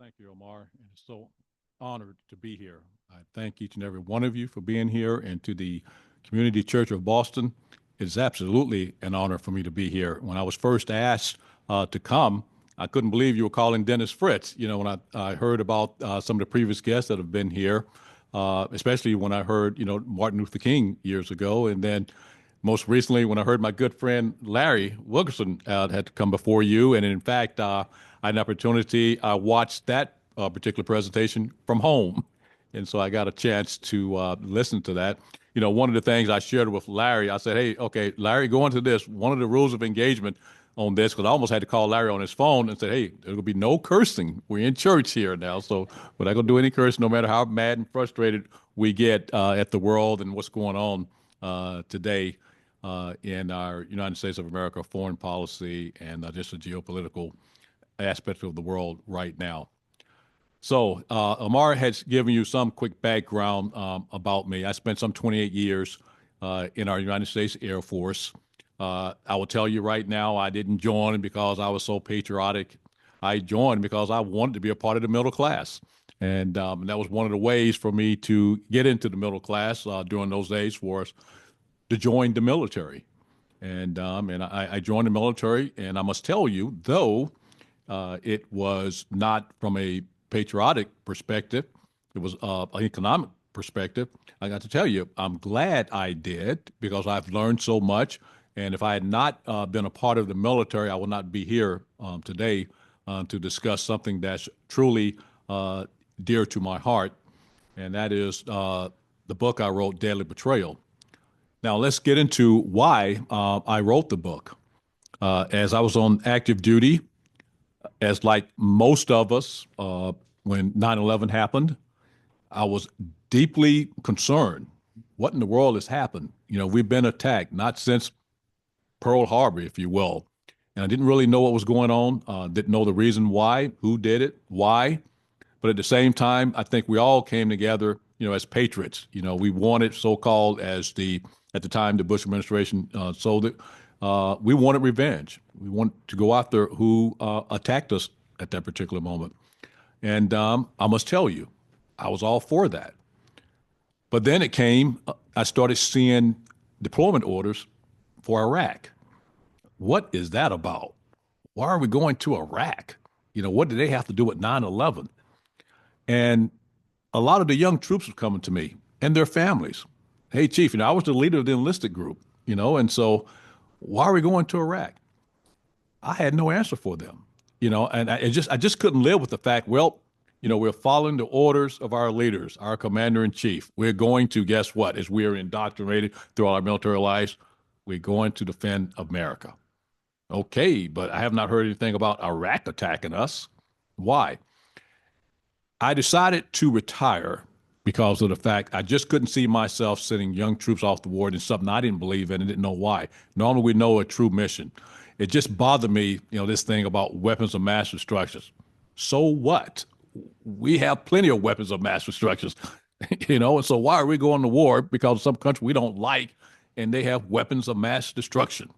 Thank you, Omar. And it's so honored to be here. I thank each and every one of you for being here, and to the Community Church of Boston. It's absolutely an honor for me to be here. When I was first asked to come, I couldn't believe you were calling Dennis Fritz. You know, when I heard about some of the previous guests that have been here, especially when I heard, Martin Luther King years ago. And then most recently, when I heard my good friend Larry Wilkerson had to come before you. And in fact, I had an opportunity. I watched that particular presentation from home. And so I got a chance to listen to that. You know, one of the things I shared with Larry, I said, hey, okay, Larry, go into this. One of the rules of engagement on this, because I almost had to call Larry on his phone and say, hey, there will be no cursing. We're in church here now, so we're not going to do any cursing, no matter how mad and frustrated we get at the world and what's going on today in our United States of America foreign policy and just the geopolitical aspect of the world right now. So Amar has given you some quick background about me. I spent some 28 years in our United States Air Force. I will tell you right now, I didn't join because I was so patriotic. I joined because I wanted to be a part of the middle class. And that was one of the ways for me to get into the middle class during those days for us to join the military. And I joined the military, and I must tell you, though it was not from a patriotic perspective, it was an economic perspective. I got to tell you, I'm glad I did, because I've learned so much. And if I had not been a part of the military, I would not be here today to discuss something that's truly dear to my heart, and that is the book I wrote, Deadly Betrayal. Now, let's get into why I wrote the book. As I was on active duty, as like most of us, when 9/11 happened, I was deeply concerned. What in the world has happened? You know, we've been attacked, not since Pearl Harbor, if you will. And I didn't really know what was going on, didn't know the reason why, who did it, why. But at the same time, I think we all came together, as patriots. We wanted so-called at the time, the Bush administration sold it. We wanted revenge. We wanted to go after who attacked us at that particular moment. And I must tell you, I was all for that. But then it came, I started seeing deployment orders for Iraq. What is that about? Why are we going to Iraq? What do they have to do with 9/11? And a lot of the young troops were coming to me and their families. Hey, Chief, I was the leader of the enlisted group, and so why are we going to Iraq? I had no answer for them, and I just couldn't live with the fact, well, we're following the orders of our leaders, our commander in chief. We're going to, guess what, as we are indoctrinated through all our military lives, we're going to defend America. Okay, but I have not heard anything about Iraq attacking us. Why? I decided to retire because of the fact I just couldn't see myself sending young troops off the war in something I didn't believe in and didn't know why. Normally we know a true mission. It just bothered me, this thing about weapons of mass destruction. So what? We have plenty of weapons of mass destruction, and so why are we going to war because of some country we don't like and they have weapons of mass destruction?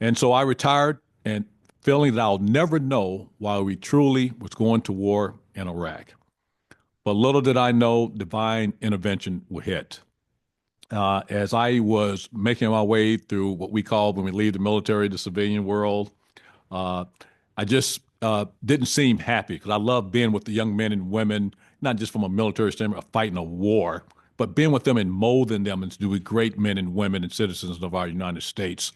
And so I retired, and feeling that I'll never know why we truly was going to war in Iraq. But little did I know divine intervention would hit. As I was making my way through what we call, when we leave the military, the civilian world, I just didn't seem happy, because I love being with the young men and women, not just from a military standpoint of fighting a war, but being with them and molding them into be great men and women and citizens of our United States.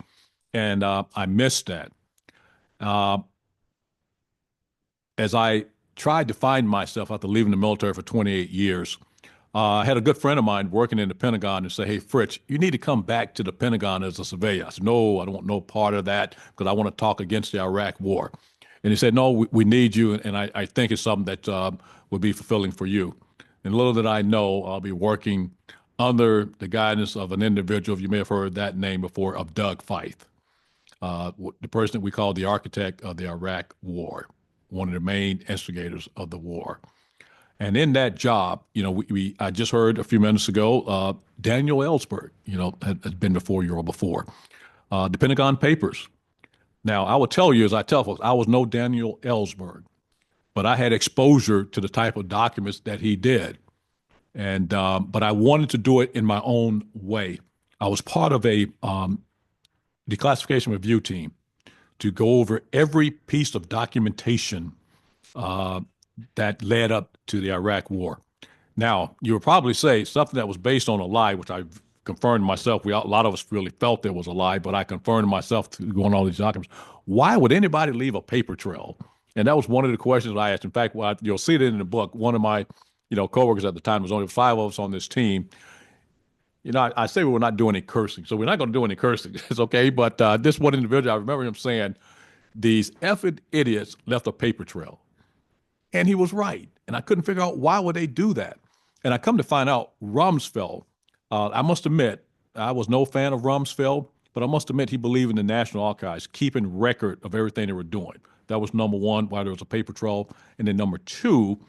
And I missed that. As I tried to find myself after leaving the military for 28 years, I had a good friend of mine working in the Pentagon and say, hey, Fritz, you need to come back to the Pentagon as a civilian. I said, no, I don't want no part of that, because I want to talk against the Iraq war. And he said, no, we need you, and I think it's something that would be fulfilling for you. And little did I know, I'll be working under the guidance of an individual, you may have heard that name before, of Doug Feith, the person that we call the architect of the Iraq war, one of the main instigators of the war. And in that job, I just heard a few minutes ago, Daniel Ellsberg, had been before you all before. The Pentagon Papers. Now, I will tell you, as I tell folks, I was no Daniel Ellsberg. but I had exposure to the type of documents that he did. And but I wanted to do it in my own way. I was part of a declassification review team to go over every piece of documentation uh, that led up to the Iraq War. Now, you would probably say something that was based on a lie, which I confirmed myself. A lot of us really felt there was a lie, but I confirmed myself through going all these documents. Why would anybody leave a paper trail? And that was one of the questions I asked. In fact, you'll see it in the book. One of my, coworkers at the time, was only 5 of us on this team. I say we're not doing any cursing, so we're not going to do any cursing. It's okay. But this one individual, I remember him saying, "These effing idiots left a paper trail." And he was right. And I couldn't figure out why would they do that. And I come to find out Rumsfeld, I must admit, I was no fan of Rumsfeld, but I must admit he believed in the National Archives, keeping record of everything they were doing. That was number one, why there was a paper trail. And then number two,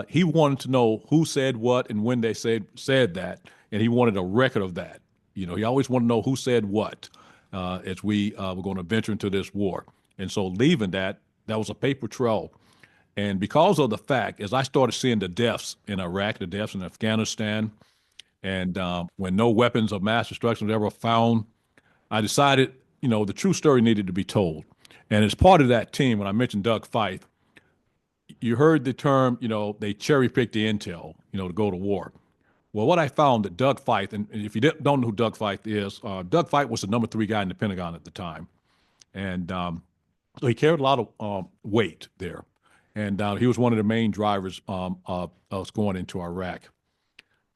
he wanted to know who said what and when they said that. And he wanted a record of that. He always wanted to know who said what as we were going to venture into this war. And so leaving that was a paper trail. And because of the fact, as I started seeing the deaths in Iraq, the deaths in Afghanistan, and when no weapons of mass destruction was ever found, I decided, the true story needed to be told. And as part of that team, when I mentioned Doug Feith, you heard the term, they cherry picked the intel, to go to war. Well, what I found that Doug Feith, and if you don't know who Doug Feith is, Doug Feith was the number 3 guy in the Pentagon at the time. And so he carried a lot of weight there. And he was one of the main drivers of us going into Iraq.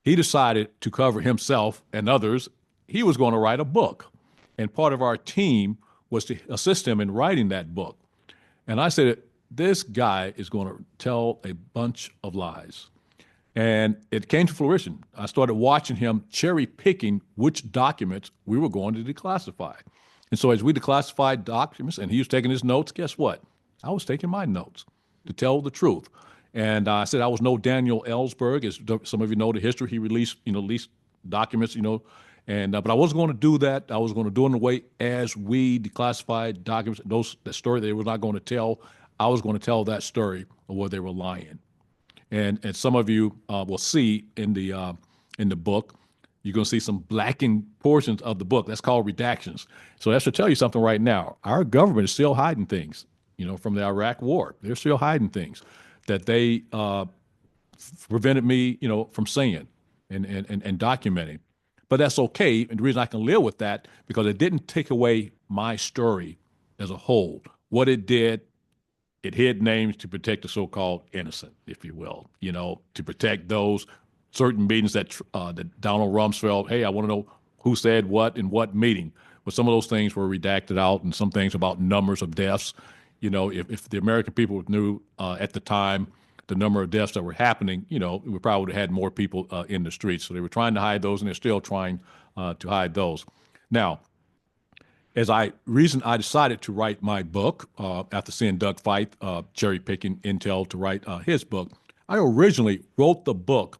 He decided to cover himself and others. He was going to write a book. And part of our team was to assist him in writing that book. And I said, this guy is going to tell a bunch of lies. And it came to fruition. I started watching him cherry picking which documents we were going to declassify. And so as we declassified documents and he was taking his notes, guess what? I was taking my notes to tell the truth. And I said I was no Daniel Ellsberg, as some of you know the history. He released documents, but I wasn't going to do that. I was going to do it in a way as we declassified documents, the story they were not going to tell. I was going to tell that story of where they were lying. And some of you will see in the book, you're going to see some blackened portions of the book. That's called redactions. So that should tell you something right now. Our government is still hiding things, from the Iraq War. They're still hiding things that they prevented me, from saying and documenting. But that's okay. And the reason I can live with that, because it didn't take away my story as a whole. What it did, it hid names to protect the so-called innocent, if you will, to protect those certain meetings that Donald Rumsfeld, hey, I want to know who said what in what meeting. But some of those things were redacted out, and some things about numbers of deaths. If the American people knew at the time the number of deaths that were happening, we probably would have had more people in the streets. So they were trying to hide those, and they're still trying to hide those. Now, reason I decided to write my book after seeing Doug Feith cherry picking intel to write his book, I originally wrote the book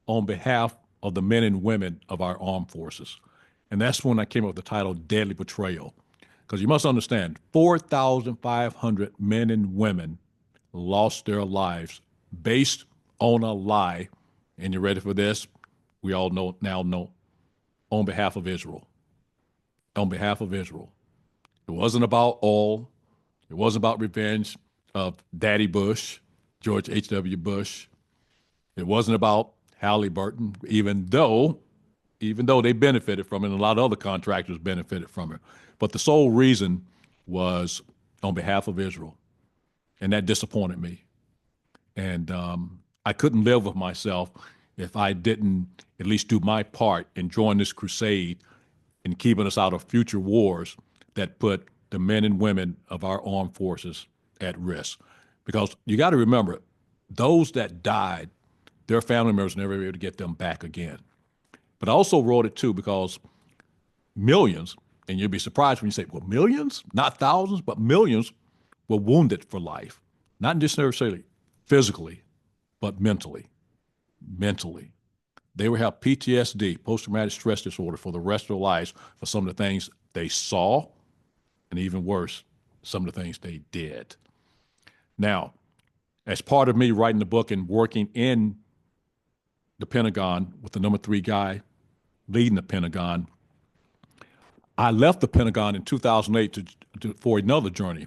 on behalf of the men and women of our armed forces. And that's when I came up with the title Deadly Betrayal. Because you must understand, 4,500 men and women lost their lives based on a lie. And you ready for this? We all now know, on behalf of Israel. On behalf of Israel. It wasn't about oil. It wasn't about revenge of Daddy Bush, George H.W. Bush. It wasn't about Halliburton, even though they benefited from it, and a lot of other contractors benefited from it. But the sole reason was on behalf of Israel. And that disappointed me. And I couldn't live with myself if I didn't at least do my part in joining this crusade in keeping us out of future wars that put the men and women of our armed forces at risk. Because you got to remember, those that died, their family members never were able to get them back again. But I also wrote it too because millions, and you'll be surprised when you say, well, millions, not thousands, but millions were wounded for life. Not just necessarily physically, but mentally. Mentally. They would have PTSD, post-traumatic stress disorder, for the rest of their lives for some of the things they saw, and even worse, some of the things they did. Now, as part of me writing the book and working in the Pentagon with the #3 guy leading the Pentagon, I left the Pentagon in 2008 for another journey.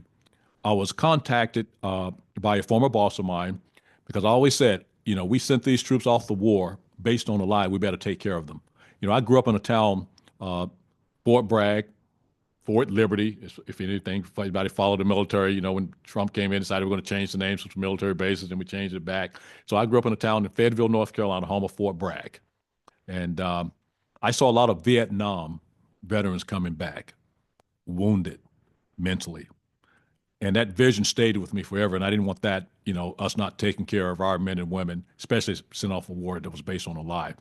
I was contacted by a former boss of mine because I always said, we sent these troops off the war based on a lie. We better take care of them. I grew up in a town, Fort Bragg, Fort Liberty, if anything, if anybody followed the military, when Trump came in, decided we're going to change the names of some military bases, and we changed it back. So I grew up in a town in Fayetteville, North Carolina, home of Fort Bragg. And I saw a lot of Vietnam veterans coming back, wounded mentally. And that vision stayed with me forever. And I didn't want that, us not taking care of our men and women, especially sent off a war that was based on a lie.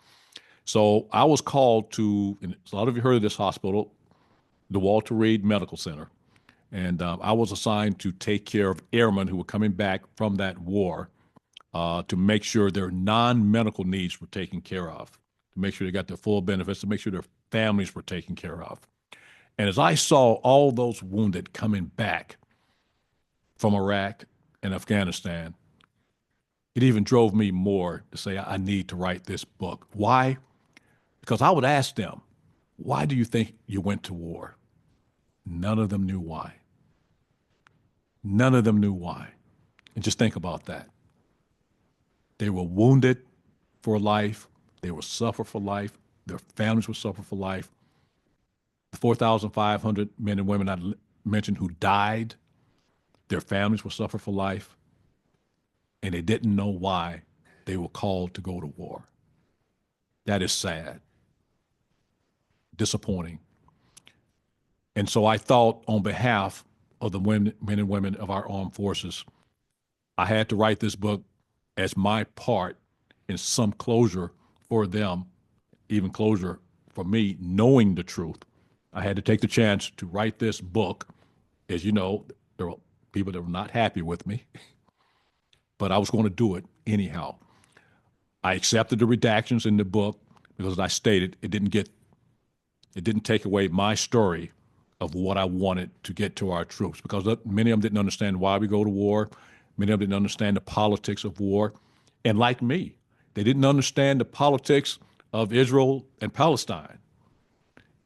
So I was called to, and a lot of you heard of this hospital, the Walter Reed Medical Center. And I was assigned to take care of airmen who were coming back from that war to make sure their non-medical needs were taken care of, to make sure they got their full benefits, to make sure their families were taken care of. And as I saw all those wounded coming back from Iraq and Afghanistan, it even drove me more to say, I need to write this book. Why? Because I would ask them, why do you think you went to war? None of them knew why. None of them knew why. And just think about that. They were wounded for life. They will suffer for life. Their families will suffer for life. The 4,500 men and women I mentioned who died, their families will suffer for life. And they didn't know why they were called to go to war. That is sad, disappointing. And so I thought, on behalf of the men and women of our armed forces, I had to write this book as my part in some closure for them, even closure for me, knowing the truth. I had to take the chance to write this book. As you know, there were people that were not happy with me, but I was going to do it anyhow. I accepted the redactions in the book because, as I stated, it didn't take away my story of what I wanted to get to our troops, because many of them didn't understand why we go to war. Many of them didn't understand the politics of war. And like me, they didn't understand the politics of Israel and Palestine.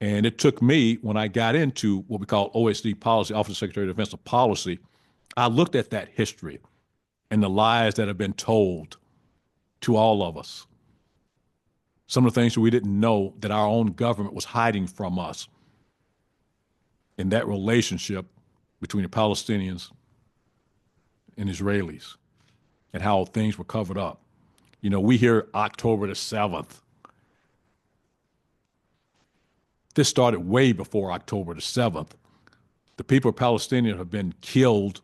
And it took me, when I got into what we call OSD policy, Office of Secretary of Defense Policy, I looked at that history and the lies that have been told to all of us. Some of the things that we didn't know that our own government was hiding from us in that relationship between the Palestinians and Israelis, and how things were covered up. We hear October the 7th. This started way before October the 7th. The people of Palestine have been killed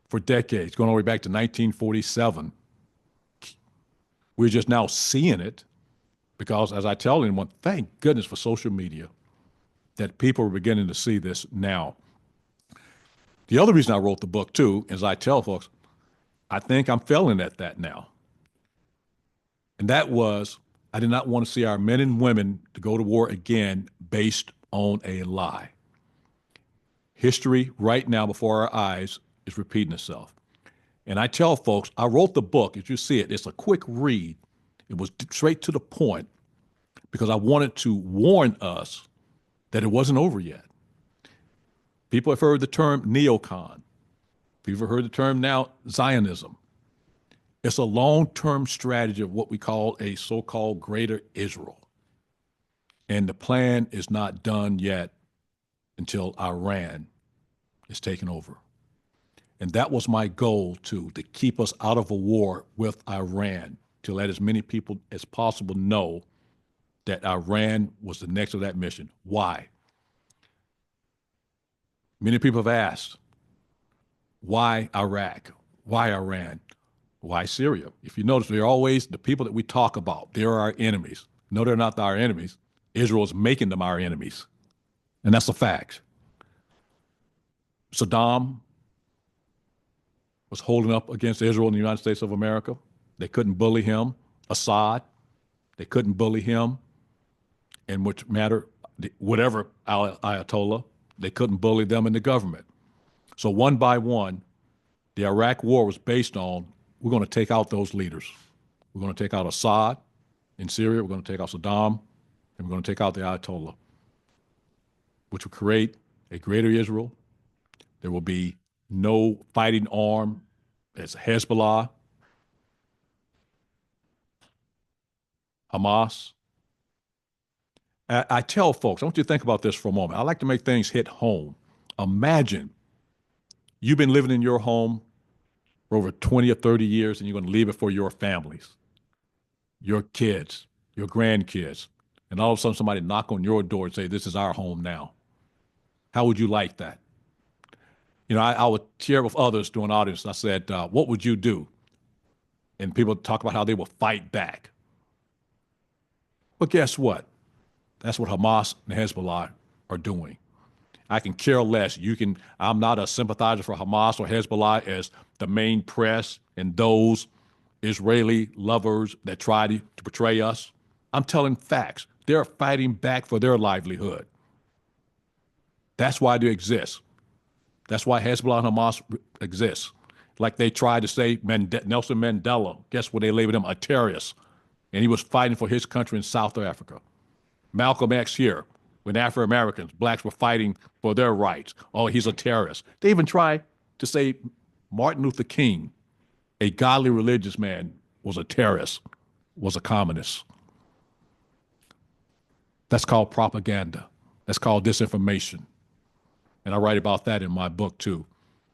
for decades, going all the way back to 1947. We're just now seeing it because, as I tell anyone, thank goodness for social media, that people are beginning to see this now. The other reason I wrote the book, too, is I tell folks, I think I'm failing at that now. And that was, I did not want to see our men and women to go to war again based on a lie. History right now before our eyes is repeating itself. And I tell folks, I wrote the book, as you see it, it's a quick read. It was straight to the point because I wanted to warn us that it wasn't over yet. People have heard the term neocon. People have heard the term now Zionism. It's a long-term strategy of what we call a so-called Greater Israel. And the plan is not done yet until Iran is taken over. And that was my goal, too, to keep us out of a war with Iran, to let as many people as possible know that Iran was the next of that mission. Why? Many people have asked, why Iraq? Why Iran? Why Syria? If you notice, they're always the people that we talk about. They're our enemies. No, they're not our enemies. Israel is making them our enemies. And that's a fact. Saddam was holding up against Israel and the United States of America. They couldn't bully him. Assad, they couldn't bully him. And which matter, whatever Ayatollah, they couldn't bully them in the government. So one by one, The Iraq War was based on, we're going to take out those leaders. We're going to take out Assad in Syria. We're going to take out Saddam, and we're going to take out the Ayatollah, which will create a greater Israel. There will be no fighting arm as Hezbollah, Hamas. I tell folks, I want you to think about this for a moment. I like to make things hit home. Imagine you've been living in your home for over 20 or 30 years, and you're going to leave it for your families, your kids, your grandkids, and all of a sudden somebody knock on your door and say, this is our home now. How would you like that? You know, I would share with others during audience. I said, what would you do? And people talk about how they will fight back. But guess what? That's what Hamas and Hezbollah are doing. I can care less. I'm not a sympathizer for Hamas or Hezbollah as the main press and those Israeli lovers that try to portray us. I'm telling facts. They're fighting back for their livelihood. That's why they exist. That's why Hezbollah and Hamas exist. Like they tried to say Nelson Mandela, guess what they labeled him? A terrorist. And he was fighting for his country in South Africa. Malcolm X here, when Afro-Americans, blacks were fighting for their rights. Oh, he's a terrorist. They even tried to say Martin Luther King, a godly religious man, was a terrorist, was a communist. That's called propaganda. That's called disinformation. And I write about that in my book too,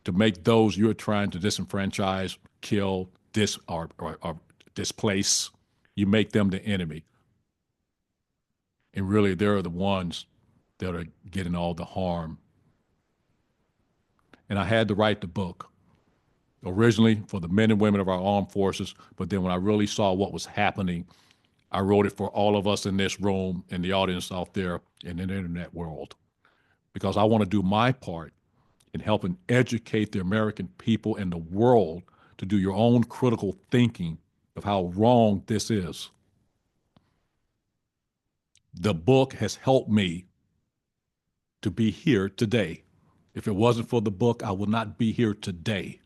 to make those you're trying to disenfranchise, kill, or displace, you make them the enemy. And really, they're the ones that are getting all the harm. And I had to write the book originally for the men and women of our armed forces, but then when I really saw what was happening, I wrote it for all of us in this room and the audience out there in the internet world, because I want to do my part in helping educate the American people and the world to do your own critical thinking of how wrong this is. The book has helped me to be here today. If it wasn't for the book, I would not be here today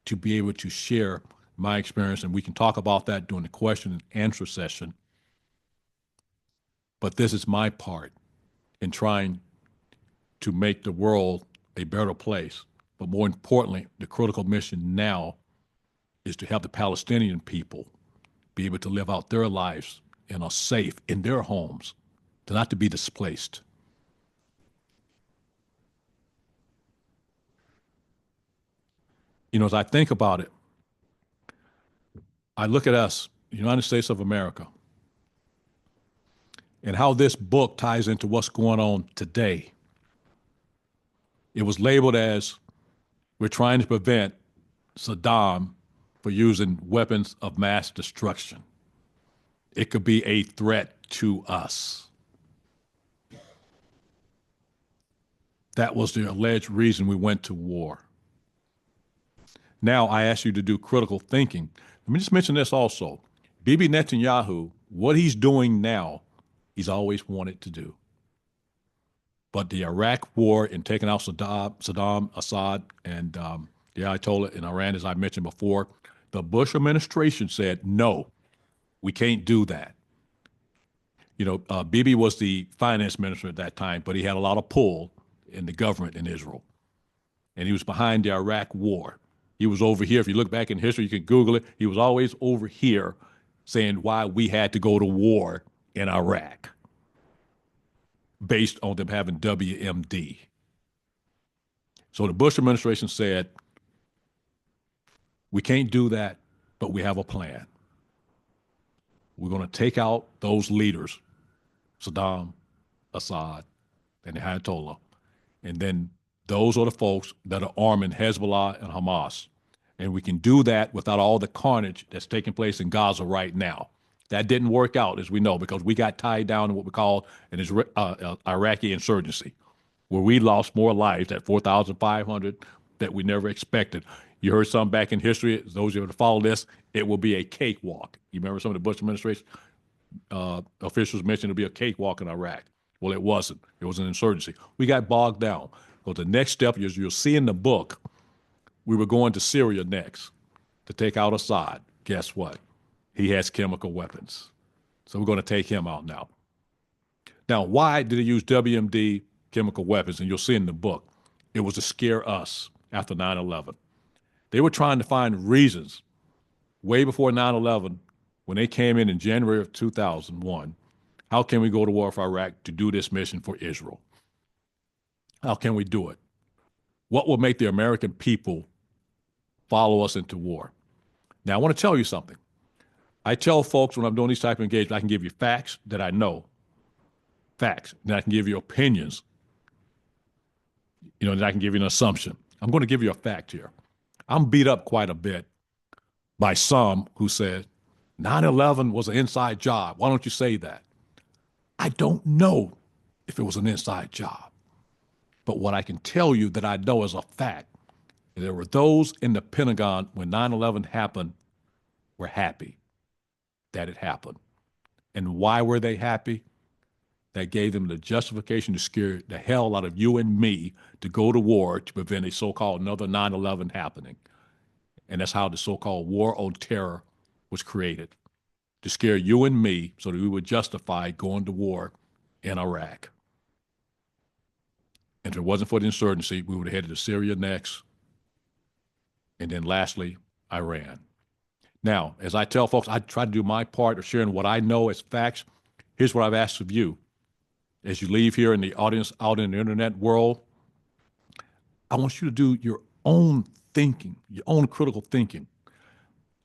to be able to share my experience, and we can talk about that during the question and answer session. But this is my part in trying to make the world a better place. But more importantly, the critical mission now is to help the Palestinian people be able to live out their lives and are safe in their homes, to not to be displaced. You know, as I think about it, I look at us, the United States of America, and how this book ties into what's going on today. It was labeled as, we're trying to prevent Saddam from using weapons of mass destruction. It could be a threat to us. That was the alleged reason we went to war. Now I ask you to do critical thinking. Let me just mention this also. Bibi Netanyahu, what he's doing now, he's always wanted to do. But the Iraq war and taking out Saddam, Assad, and the Ayatollah in Iran, as I mentioned before, the Bush administration said, no, we can't do that. You know, Bibi was the finance minister at that time, but he had a lot of pull in the government in Israel. And he was behind the Iraq war. He was over here. If you look back in history, you can Google it. He was always over here saying why we had to go to war in Iraq based on them having WMD. So the Bush administration said, we can't do that, but we have a plan. We're going to take out those leaders, Saddam, Assad, and the Ayatollah. And then those are the folks that are arming Hezbollah and Hamas. And we can do that without all the carnage that's taking place in Gaza right now. That didn't work out, as we know, because we got tied down in what we call an Iraqi insurgency, where we lost more lives at 4,500 that we never expected. You heard some back in history. Those of you who follow this, it will be a cakewalk. You remember some of the Bush administration officials mentioned it would be a cakewalk in Iraq. Well, it wasn't. It was an insurgency. We got bogged down. Well, the next step is you'll see in the book we were going to Syria next to take out Assad. Guess what? He has chemical weapons. So we're going to take him out now. Now, why did he use WMD chemical weapons? And you'll see in the book, it was to scare us after 9/11. They were trying to find reasons way before 9/11 when they came in January of 2001. How can we go to war for Iraq to do this mission for Israel? How can we do it? What will make the American people follow us into war? Now, I want to tell you something. I tell folks when I'm doing these type of engagements, I can give you facts that I know, facts, and I can give you opinions, and I can give you an assumption. I'm going to give you a fact here. I'm beat up quite a bit by some who said 9/11 was an inside job. Why don't you say that? I don't know if it was an inside job. But what I can tell you that I know as a fact, there were those in the Pentagon when 9/11 happened were happy that it happened. And why were they happy? That gave them the justification to scare the hell out of you and me to go to war to prevent a so-called another 9/11 happening. And that's how the so-called war on terror was created, to scare you and me so that we would justify going to war in Iraq. And if it wasn't for the insurgency, we would have headed to Syria next, and then lastly, Iran. Now, as I tell folks, I try to do my part of sharing what I know as facts. Here's what I've asked of you. As you leave here in the audience, out in the internet world, I want you to do your own thinking, your own critical thinking.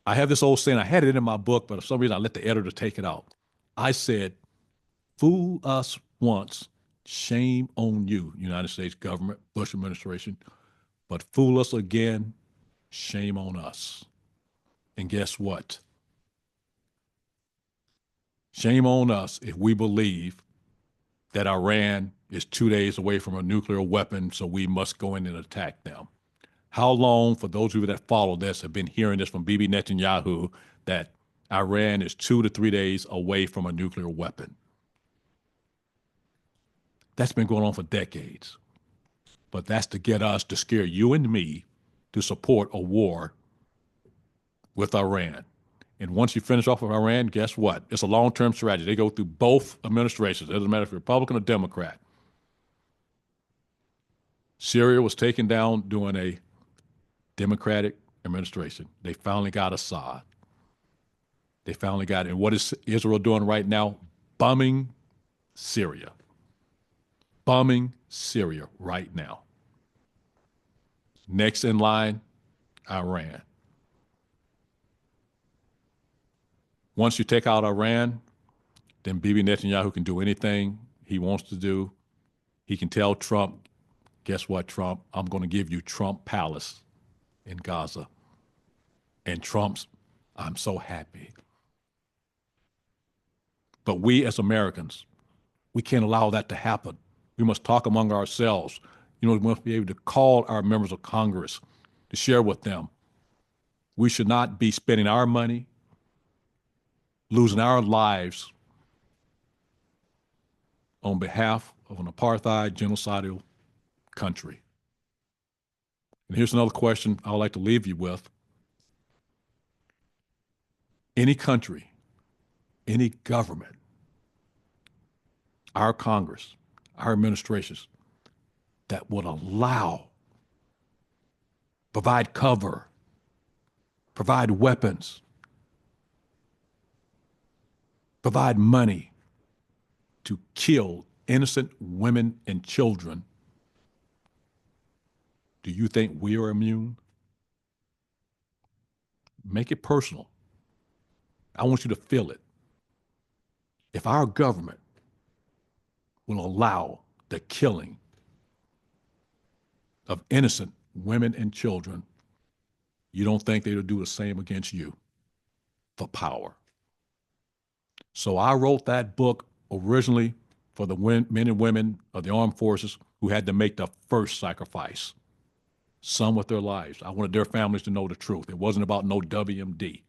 I have this old saying, I had it in my book, but for some reason I let the editor take it out. I said, fool us once, shame on you, United States government, Bush administration, but fool us again, shame on us. And guess what? Shame on us if we believe that Iran is 2 days away from a nuclear weapon, so we must go in and attack them. How long, for those of you that follow this, have been hearing this from Bibi Netanyahu, that Iran is 2 to 3 days away from a nuclear weapon? That's been going on for decades. But that's to get us, to scare you and me, to support a war with Iran. And once you finish off with Iran, guess what? It's a long-term strategy. They go through both administrations. It doesn't matter if you're Republican or Democrat. Syria was taken down during a Democratic administration. They finally got Assad. They finally got it. And what is Israel doing right now? Bombing Syria. Bombing Syria right now. Next in line, Iran. Once you take out Iran, then Bibi Netanyahu can do anything he wants to do. He can tell Trump, guess what, Trump? I'm going to give you Trump Palace in Gaza. And Trump's, I'm so happy. But we as Americans, we can't allow that to happen. We must talk among ourselves. We must be able to call our members of Congress to share with them. We should not be spending our money, losing our lives on behalf of an apartheid, genocidal country. And here's another question I would like to leave you with. Any country, any government, our Congress, our administrations, that would allow, provide cover, provide weapons, provide money to kill innocent women and children, do you think we are immune? Make it personal. I want you to feel it. If our government will allow the killing of innocent women and children, you don't think they will do the same against you for power? So I wrote that book originally for the men and women of the armed forces who had to make the first sacrifice, some with their lives. I wanted their families to know the truth. It wasn't about no WMD.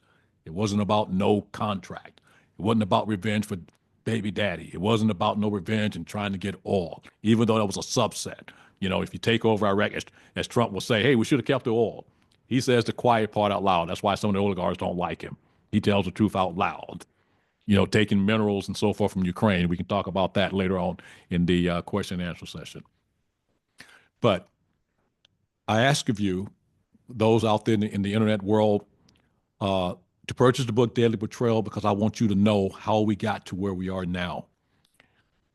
It wasn't about no contract. It wasn't about revenge for baby daddy. It wasn't about no revenge and trying to get oil, even though that was a subset. If you take over Iraq, as Trump will say, hey, we should have kept the oil. He says the quiet part out loud. That's why some of the oligarchs don't like him. He tells the truth out loud. Taking minerals and so forth from Ukraine. We can talk about that later on in the question and answer session. But I ask of you, those out there in the internet world, to purchase the book Deadly Betrayal, because I want you to know how we got to where we are now.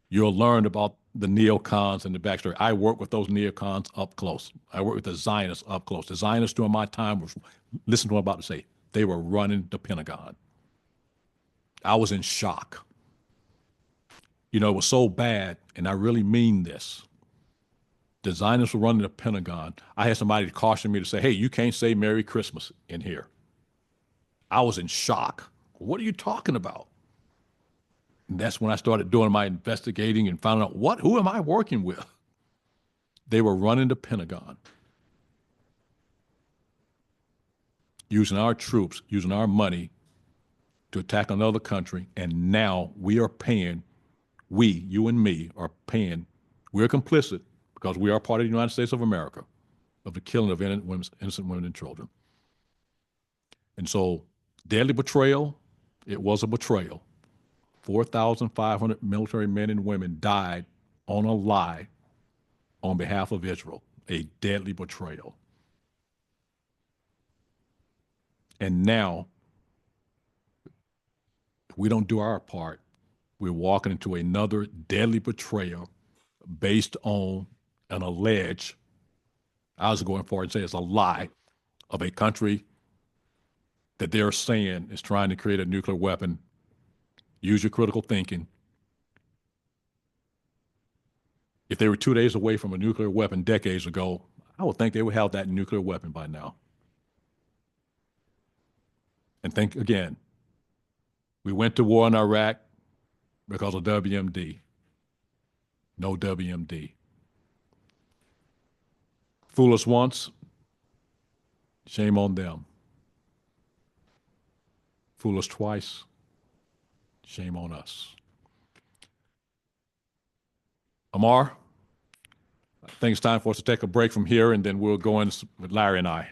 You'll learn about the neocons and the backstory. I work with those neocons up close. I work with the Zionists up close. The Zionists during my time was, listen to what I'm about to say, they were running the Pentagon. I was in shock. It was so bad, and I really mean this. The Zionists were running the Pentagon. I had somebody caution me to say, hey, you can't say Merry Christmas in here. I was in shock. What are you talking about? And that's when I started doing my investigating and finding out who am I working with? They were running the Pentagon, using our troops, using our money to attack another country. And now we are paying, you and me are paying, we're complicit because we are part of the United States of America, of the killing of innocent women and children. And so, Deadly Betrayal, it was a betrayal. 4,500 military men and women died on a lie on behalf of Israel, a deadly betrayal. And now, if we don't do our part, we're walking into another deadly betrayal based on an alleged, I was going forward and say it's a lie, of a country that they're saying is trying to create a nuclear weapon. Use your critical thinking. If they were 2 days away from a nuclear weapon decades ago, I would think they would have that nuclear weapon by now. And think again, we went to war in Iraq because of WMD. No WMD. Fool us once, shame on them. Fool us twice, shame on us. Amar, I think it's time for us to take a break from here, and then we'll go in with Larry and I.